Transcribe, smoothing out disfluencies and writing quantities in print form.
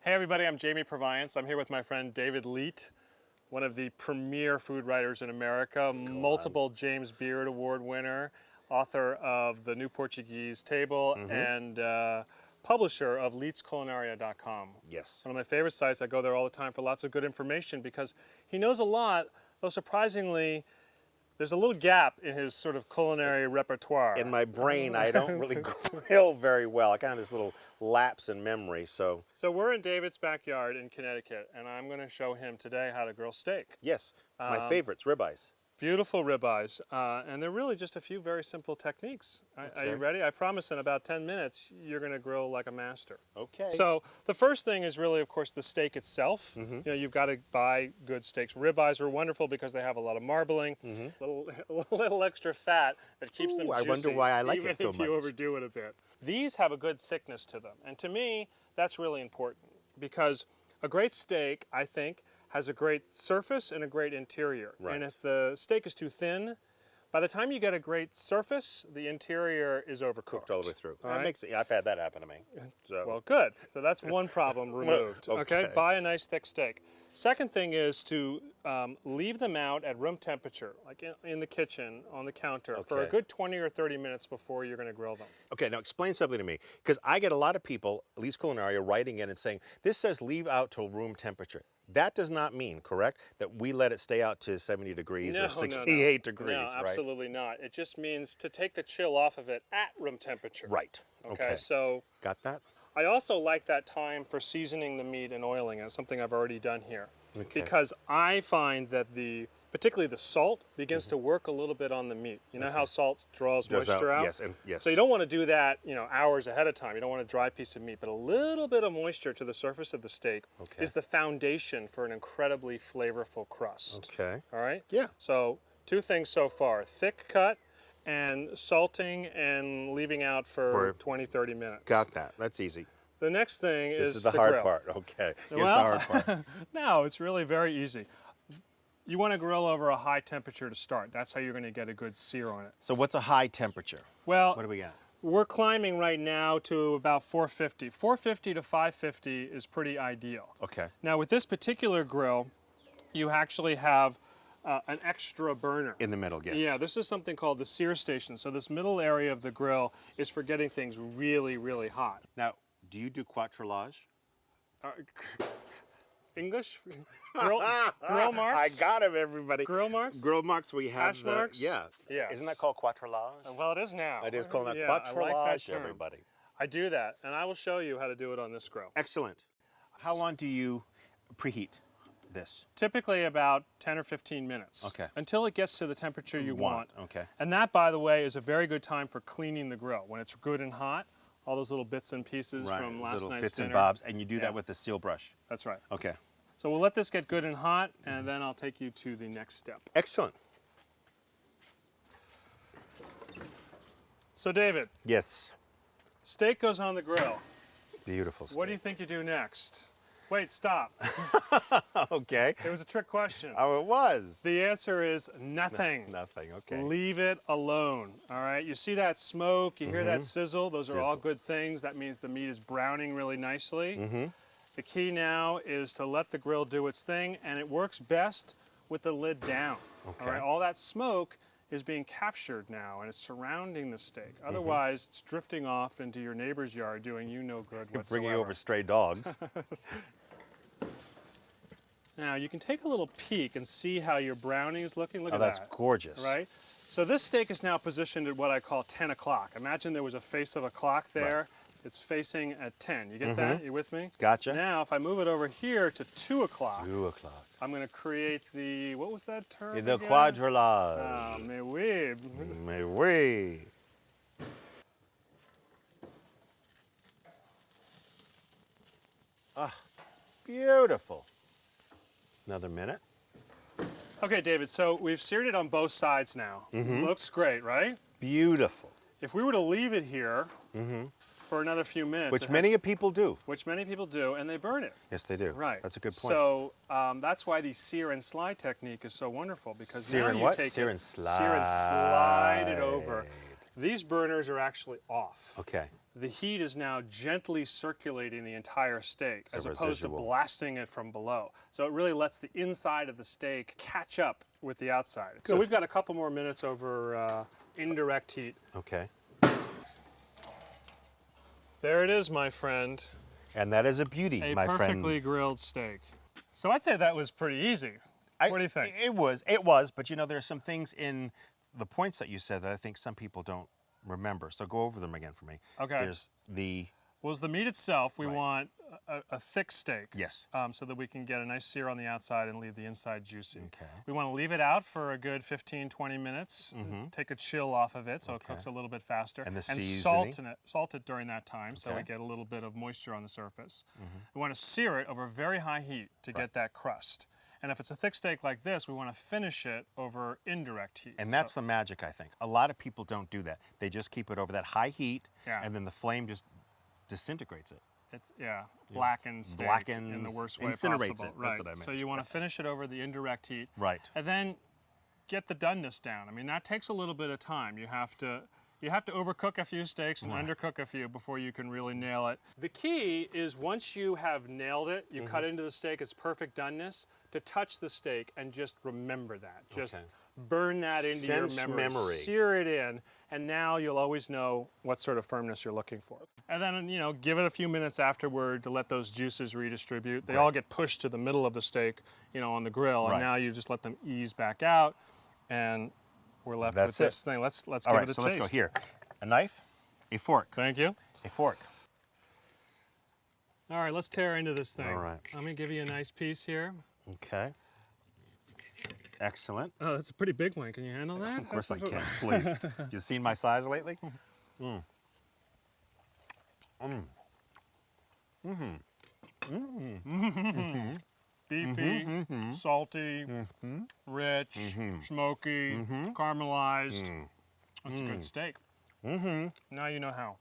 Hey everybody, I'm Jamie Purviance. I'm here with my friend David Leite, one of the premier food writers in America, multiple James Beard Award winner, author of The New Portuguese Table, and publisher of leitesculinaria.com. Yes. One of my favorite sites. I go there all the time for lots of good information because he knows a lot, though surprisingly, there's a little gap in his sort of culinary repertoire. In my brain, I don't really grill very well. I kind of have this little lapse in memory, so. So we're in David's backyard in Connecticut, and I'm going to show him today how to grill steak. Yes, my favorites, ribeyes. Beautiful ribeyes, and they're really just a few very simple techniques. Are you ready? I promise in about 10 minutes, you're going to grill like a master. Okay. So the first thing is really, of course, the steak itself. You know, you've got to buy good steaks. Ribeyes are wonderful because they have a lot of marbling, a little extra fat that keeps them juicy. I wonder why I like it so even if you overdo it a bit. These have a good thickness to them, and to me, that's really important because a great steak, I think, has a great surface and a great interior. Right. And if the steak is too thin, by the time you get a great surface, the interior is overcooked. Cooked all the way through. All That right? makes it, I've had that happen to me. So. Well, good. So that's one problem removed. Okay. Buy a nice thick steak. Second thing is to leave them out at room temperature, like in the kitchen, on the counter, for a Okay. good 20 or 30 minutes before you're going to grill them. Okay, now explain something to me, because I get a lot of people, at least Culinaria, writing in and saying, this says leave out till room temperature. That does not mean, correct, that we let it stay out to 70 degrees or 68 degrees, no, right? absolutely not. It just means to take the chill off of it at room temperature. Right. Okay, so got that? I also like that time for seasoning the meat and oiling. It's something I've already done here. Okay. Because I find that particularly the salt begins to work a little bit on the meat. You know how salt draws moisture out? Yes, and yes. So you don't want to do that, hours ahead of time. You don't want a dry piece of meat, but a little bit of moisture to the surface of the steak is the foundation for an incredibly flavorful crust. Okay. All right? Yeah. So 2 things so far, thick cut and salting and leaving out for 20, 30 minutes. Got that. That's easy. The next thing This is is the hard grill. part. Okay. Here's Well, the hard part. No, it's really very easy. You want to grill over a high temperature to start. That's how you're going to get a good sear on it. So what's a high temperature? Well, What do we got? we're climbing right now to about 450. 450 to 550 is pretty ideal. Okay. Now with this particular grill, you actually have an extra burner. In the middle, yes. Yeah, this is something called the sear station. So this middle area of the grill is for getting things really, really hot. Now, do you do quattrelage? English? Grill marks? I got him, everybody. Grill marks? Grill marks, we have Hash marks? Yeah. Yes. Isn't that called quattrelage? Well, it is now. It is called Yeah, quattrelage, I like that term. everybody. I do that, and I will show you how to do it on this grill. Excellent. How long do you preheat this? Typically about 10 or 15 minutes. Okay. Until it gets to the temperature you want. Okay. And that, by the way, is a very good time for cleaning the grill. When it's good and hot, all those little bits and pieces from last little night's bits dinner. and bobs, and you do that with the seal brush. That's right. Okay. So we'll let this get good and hot, and then I'll take you to the next step. Excellent. So David, Yes. steak goes on the grill. Beautiful steak. What do you think you do next? Wait, stop. Okay. It was a trick question. Oh, it was. The answer is nothing. Nothing, okay. Leave it alone, all right? You see that smoke, you hear that sizzle, those are all Sizzle. good things. That means the meat is browning really nicely. The key now is to let the grill do its thing, and it works best with the lid down. Okay. All right, all that smoke is being captured now, and it's surrounding the steak. Otherwise, it's drifting off into your neighbor's yard doing you no good whatsoever. Bringing over stray dogs. Now, you can take a little peek and see how your browning is looking. Look at That's that. gorgeous. Right? So this steak is now positioned at what I call 10 o'clock. Imagine there was a face of a clock there. Right. It's facing at 10. You get that? You with me? Gotcha. Now, if I move it over here to 2 o'clock, 2 o'clock. I'm going to create the, what was that term The again? quadrillage. Ah, mais oui. Mais oui. Ah, beautiful. Another minute. Okay, David, so we've seared it on both sides now. Looks great, right? Beautiful. If we were to leave it here for another few minutes, Which many people do. which many people do, and they burn it. Yes, they do. Right. That's a good point. So that's why the sear and slide technique is so wonderful, because Sear now and you what? take Sear it, and slide. sear and slide it over. These burners are actually off. Okay. the heat is now gently circulating the entire steak as opposed to residual. blasting it from below. So it really lets the inside of the steak catch up with the outside. So Good. we've got a couple more minutes over indirect heat. Okay. There it is, my friend. And that is a beauty, A my friend. perfectly grilled steak. So I'd say that was pretty easy. What do you think? It was, but you know, there are some things in the points that you said that I think some people don't remember. So go over them again for me. Okay. There's the, Well, as the meat itself, we want a thick steak. Yes. So that we can get a nice sear on the outside and leave the inside juicy. Okay. We want to leave it out for a good 15, 20 minutes. Take a chill off of it so it cooks a little bit faster. And the salt it during that time so we get a little bit of moisture on the surface. We want to sear it over very high heat to get that crust. And if it's a thick steak like this, we want to finish it over indirect heat. and that's the magic, I think. A lot of people don't do that. They just keep it over that high heat, and then the flame just disintegrates it. It's blackens steak in the worst way incinerates possible. it. Right. That's what I meant. So you want to finish it over the indirect heat. Right. And then get the doneness down. I mean, that takes a little bit of time. You have to overcook a few steaks and undercook a few before you can really nail it. The key is once you have nailed it, you cut into the steak, it's perfect doneness, to touch the steak and just remember that. Just burn that into your memory. Sear it in, and now you'll always know what sort of firmness you're looking for. And then, you know, give it a few minutes afterward to let those juices redistribute. They all get pushed to the middle of the steak, you know, on the grill, and now you just let them ease back out, and we're left with this thing. Let's give it a taste. So let's go here. A knife, a fork. Thank you. A fork. All right, let's tear into this thing. All right. I'm gonna give you a nice piece here. Okay. Excellent. Oh, that's a pretty big one. Can you handle that? Of course I can, please. You seen my size lately? Beefy, salty, rich, smoky, caramelized. That's a good steak. Now you know how.